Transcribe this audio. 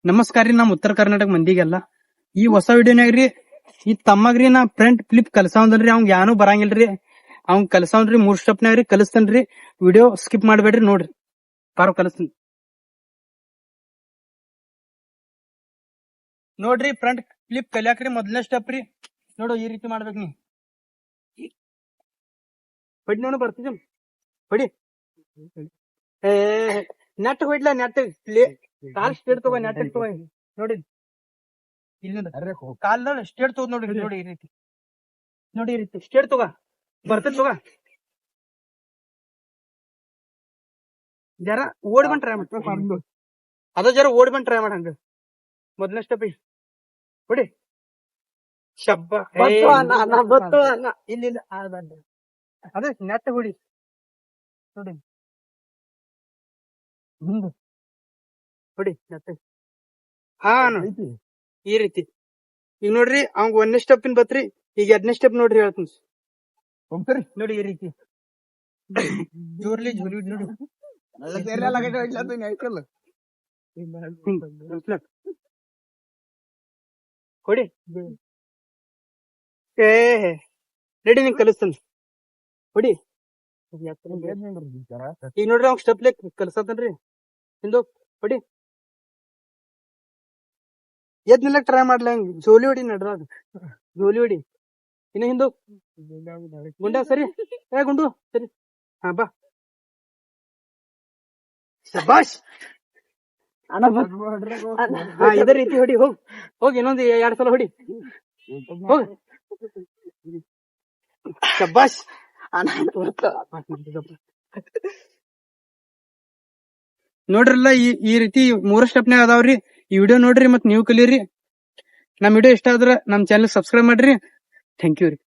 ನಮಸ್ಕಾರ ರೀ ನಮ್ ಉತ್ತರ ಕರ್ನಾಟಕ ಮಂದಿಗೆಲ್ಲ ಈ ಹೊಸ ವಿಡಿಯೋನಾಗ್ರಿ ಈ ತಮ್ಮಗ್ರಿ ನಾ ಫ್ರಂಟ್ ಫ್ಲಿಪ್ ಕಲ್ಸಾವಂದ್ರಿ ಅವ್ನ್ ಯಾನು ಬರಂಗಿಲ್ರಿ ಅವ್ನ್ ಕಲ್ಸಾವ್ರಿ 3 ಸ್ಟೆಪ್ನಾಗ್ರಿ ಕಲಿಸ್ತೇನ್ರಿ ವಿಡಿಯೋ ಸ್ಕಿಪ್ ಮಾಡ್ಬೇಡ್ರಿ ನೋಡ್ರಿ ಪಾರು ಕಲಿಸ್ತೀನಿ ನೋಡ್ರಿ ಫ್ರಂಟ್ ಫ್ಲಿಪ್ ಕಲಿಯಾಕ್ರಿ ಮೊದಲನೇ ಸ್ಟೆಪ್ ರೀ ನೋಡು ಈ ರೀತಿ ಮಾಡ್ಬೇಕು ನೀ ಹೊಡಿ ನೋಡು ಬರ್ತೀವಿ ಹೊಡಿ ಏ ನೆಟ್ ಹೊಡ್ಲ ನೆಟ್ ಕಾಲ್ ಸ್ಟೇಟ್ ತಗೋ ನೆಟ್ ತಗೋ ನೋಡಿ ಇಲ್ಲಿಂದ ಕಾಲ್ ಸ್ಟೇಟ್ ತಗೋ ನೋಡಿ ನೋಡಿ ಈ ರೀತಿ ಸ್ಟೇಟ್ ತಗೋ ಬರ್ತದ ತಗೋ ಜರ ಓಡ್ ಬಂದ್ ಟ್ರೈ ಮಾಡ ಅದ ಜರ ಓಡ್ ಬಂದ್ ಟ್ರೈ ಮಾಡಂಗ ಮೊದಲನೇ ಸ್ಟೆಪ್ ಹೊಡಿ ಶಬ್ಬ ಇಲ್ಲ ಅದೇ ನೆಟ್ ಹೊಡಿ ನೋಡಿ ಹೊಡಿ ನೆಟ್ ಹಾ ಈ ರೀತಿ ಈಗ ನೋಡ್ರಿ ಅವಂಗ 1ನೇ ಸ್ಟೆಪ್ ಇನ್ ಬತ್ರಿ ಈಗ 2ನೇ ಸ್ಟೆಪ್ ನೋಡ್ರಿ ಹೇಳ್ತೀನಿ ನೋಡಿ ಈ ರೀತಿ ಜೋರ್ಲಿ ಜೋರಿ ನೋಡಿ ಹೊಡಿ ಏ ರೆಡಿ ನಿಂಗೆ ಕಲಿಸ್ತಾನ ಹೊಡಿ ಈಗ ನೋಡ್ರಿ ಅವ್ನ ಸ್ಟೆಪ್ ಲೆಕ್ ಕಲ್ಸತ್ತನ್ರಿ ಹಿಂದೋ ಹೊಡಿ ಎದ್ ನಿಲ್ಲಕ್ ಟ್ರೈ ಮಾಡ್ಲ ಹಂಗ ಜೋಲಿ ಹೊಡಿ ನಡ್ರಾಗ ಜೋಲಿ ಹೊಡಿ ಇನ್ನ ಹಿಂದೋ ಗುಂಡ ಸರಿ ಏ ಗುಂಡು ಸರಿ ಹಾ ಬಾ ಶಬಾಷ್ ಹಾ ಇದೇ ರೀತಿ ಹೊಡಿ ಹೋಗಿ ಇನ್ನೊಂದು 2 ಸಲ ಹೊಡಿ ಹೋಗ ಶಬಾಷ್ ನೋಡ್ರಲ್ಲ ಈ ರೀತಿ 3 ಸ್ಟೆಪ್ನಾಗ ಅದಾವ್ರಿ ಈ ವಿಡಿಯೋ ನೋಡ್ರಿ ಮತ್ ನೀವು ಕಲೀರಿ ನಮ್ ವಿಡಿಯೋ ಇಷ್ಟ ಆದ್ರ ನಮ್ ಚಾನಲ್ ಸಬ್ಸ್ಕ್ರೈಬ್ ಮಾಡ್ರಿ ಥ್ಯಾಂಕ್ ಯು ರೀ